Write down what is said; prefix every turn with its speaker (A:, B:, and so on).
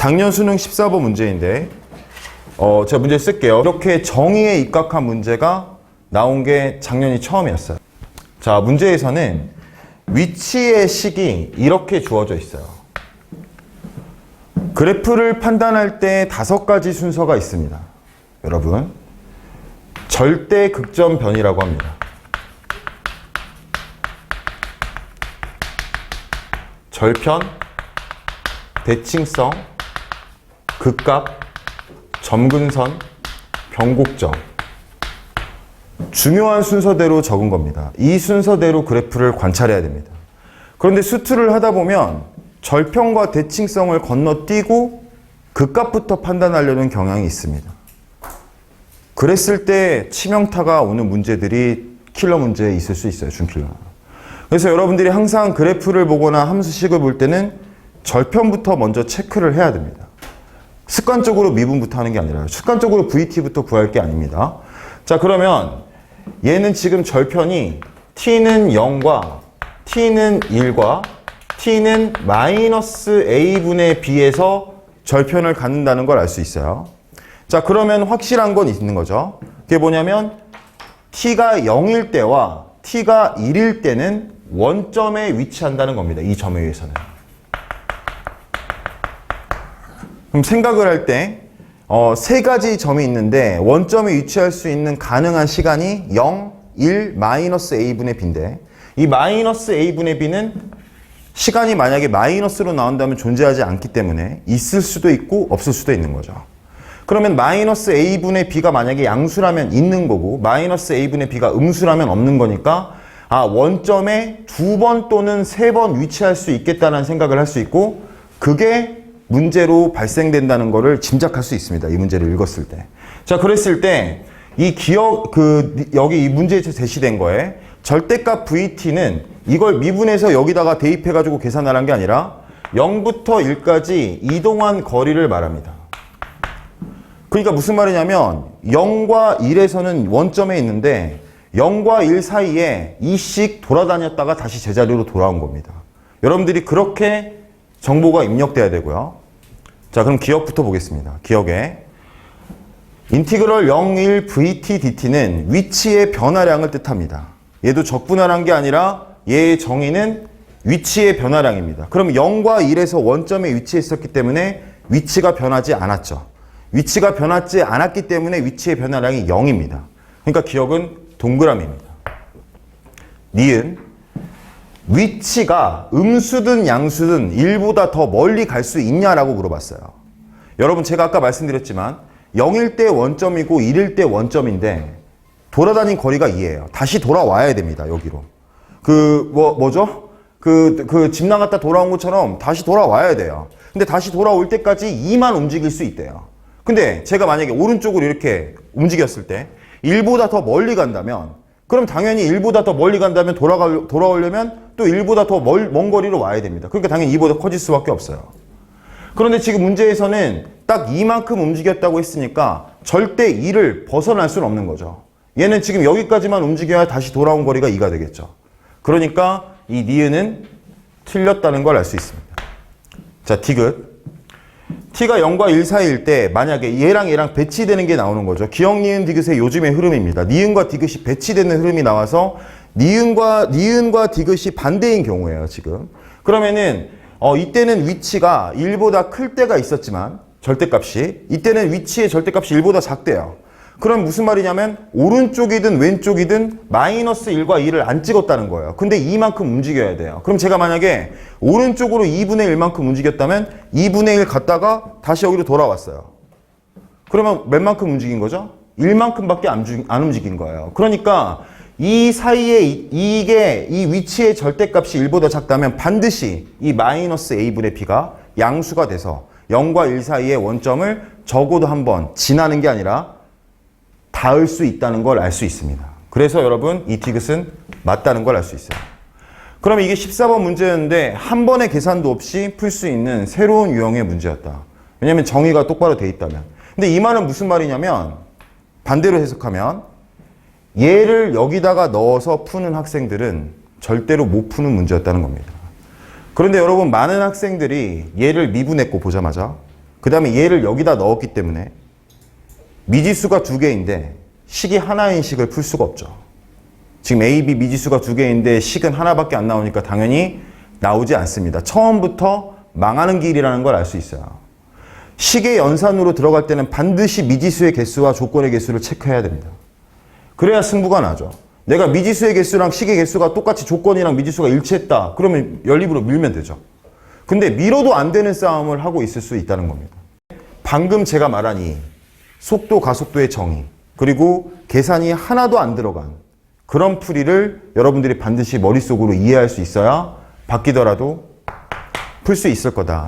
A: 작년 수능 14번 문제인데 제가 문제 쓸게요. 이렇게 정의에 입각한 문제가 나온 게 작년이 처음이었어요. 자, 문제에서는 위치의 식이 이렇게 주어져 있어요. 그래프를 판단할 때 5가지 순서가 있습니다. 여러분, 절대 극점 변이라고 합니다. 절편, 대칭성, 극값, 점근선, 변곡점. 중요한 순서대로 적은 겁니다. 이 순서대로 그래프를 관찰해야 됩니다. 그런데 수투를 하다 보면 절편과 대칭성을 건너뛰고 극값부터 판단하려는 경향이 있습니다. 그랬을 때 치명타가 오는 문제들이 킬러 문제에 있을 수 있어요. 준킬러. 그래서 여러분들이 항상 그래프를 보거나 함수식을 볼 때는 절편부터 먼저 체크를 해야 됩니다. 습관적으로 미분부터 하는 게 아니라 습관적으로 VT부터 구할 게 아닙니다. 자, 그러면 얘는 지금 절편이 t는 0과 t는 1과 t는 마이너스 a분의 b에서 절편을 갖는다는 걸 알 수 있어요. 자, 그러면 확실한 건 있는 거죠. 그게 뭐냐면 t가 0일 때와 t가 1일 때는 원점에 위치한다는 겁니다. 이 점에 의해서는. 그럼 생각을 할 때 3가지 점이 있는데 원점에 위치할 수 있는 가능한 시간이 0, 1, 마이너스 a분의 b인데 이 마이너스 a분의 b는 시간이 만약에 마이너스로 나온다면 존재하지 않기 때문에 있을 수도 있고 없을 수도 있는 거죠. 그러면 마이너스 a분의 b가 만약에 양수라면 있는 거고 마이너스 a분의 b가 음수라면 없는 거니까 원점에 2번 또는 3번 위치할 수 있겠다는 생각을 할 수 있고 그게 문제로 발생된다는 거를 짐작할 수 있습니다. 이 문제를 읽었을 때. 자, 그랬을 때 이 여기 이 문제에 제시된 거에 절대값 VT는 이걸 미분해서 여기다가 대입해가지고 계산하라는 게 아니라 0부터 1까지 이동한 거리를 말합니다. 그러니까 무슨 말이냐면 0과 1에서는 원점에 있는데 0과 1 사이에 이씩 돌아다녔다가 다시 제자리로 돌아온 겁니다. 여러분들이 그렇게 정보가 입력돼야 되고요. 자, 그럼 기억부터 보겠습니다. 기억에 인티그럴 01 VT DT는 위치의 변화량을 뜻합니다. 얘도 적분할한 게 아니라 얘의 정의는 위치의 변화량입니다. 그럼 0과 1에서 원점에 위치했었기 때문에 위치가 변하지 않았죠. 위치가 변하지 않았기 때문에 위치의 변화량이 0입니다. 그러니까 기억은 동그라미입니다. 니은 위치가 음수든 양수든 1보다 더 멀리 갈 수 있냐라고 물어봤어요. 여러분, 제가 아까 말씀드렸지만 0일 때 원점이고 1일 때 원점인데 돌아다닌 거리가 2예요. 다시 돌아와야 됩니다. 여기로. 뭐죠? 집 나갔다 돌아온 것처럼 다시 돌아와야 돼요. 근데 다시 돌아올 때까지 2만 움직일 수 있대요. 근데 제가 만약에 오른쪽으로 이렇게 움직였을 때 1보다 더 멀리 간다면 그럼 당연히 1보다 더 멀리 간다면 돌아오려면 또 1보다 더 먼 거리로 와야 됩니다. 그러니까 당연히 2보다 커질 수밖에 없어요. 그런데 지금 문제에서는 딱 이만큼 움직였다고 했으니까 절대 2를 벗어날 수는 없는 거죠. 얘는 지금 여기까지만 움직여야 다시 돌아온 거리가 2가 되겠죠. 그러니까 이 니은은 틀렸다는 걸 알 수 있습니다. 자, 디귿. t가 0과 1 사이일 때 만약에 얘랑 배치되는 게 나오는 거죠. 기억, 니은, 디귿의 요즘의 흐름입니다. 니은과 디귿이 배치되는 흐름이 나와서 니은과 디귿이 반대인 경우예요, 지금. 그러면은 이때는 위치가 1보다 클 때가 있었지만 절대값이 이때는 위치의 절대값이 1보다 작대요. 그럼 무슨 말이냐면 오른쪽이든 왼쪽이든 마이너스 1과 2를 안 찍었다는 거예요. 근데 이만큼 움직여야 돼요. 그럼 제가 만약에 오른쪽으로 2분의 1만큼 움직였다면 2분의 1 갔다가 다시 여기로 돌아왔어요. 그러면 몇 만큼 움직인 거죠? 1만큼밖에 안 움직인 거예요. 그러니까 이 사이에 이 위치의 절대값이 1보다 작다면 반드시 이 마이너스 a분의 b가 양수가 돼서 0과 1 사이의 원점을 적어도 한번 지나는 게 아니라 닿을 수 있다는 걸 알 수 있습니다. 그래서 여러분 이 디귿은 맞다는 걸 알 수 있어요. 그러면 이게 14번 문제였는데 한 번의 계산도 없이 풀 수 있는 새로운 유형의 문제였다. 왜냐하면 정의가 똑바로 돼 있다면. 근데 이 말은 무슨 말이냐면 반대로 해석하면 얘를 여기다가 넣어서 푸는 학생들은 절대로 못 푸는 문제였다는 겁니다. 그런데 여러분 많은 학생들이 얘를 미분했고 보자마자 그 다음에 얘를 여기다 넣었기 때문에 미지수가 두 개인데 식이 하나인 식을 풀 수가 없죠. 지금 A, B 미지수가 두 개인데 식은 하나밖에 안 나오니까 당연히 나오지 않습니다. 처음부터 망하는 길이라는 걸 알 수 있어요. 식의 연산으로 들어갈 때는 반드시 미지수의 개수와 조건의 개수를 체크해야 됩니다. 그래야 승부가 나죠. 내가 미지수의 개수랑 식의 개수가 똑같이 조건이랑 미지수가 일치했다. 그러면 연립으로 밀면 되죠. 근데 밀어도 안 되는 싸움을 하고 있을 수 있다는 겁니다. 방금 제가 말한 이 속도, 가속도의 정의, 그리고 계산이 하나도 안 들어간 그런 풀이를 여러분들이 반드시 머릿속으로 이해할 수 있어야 바뀌더라도 풀 수 있을 거다.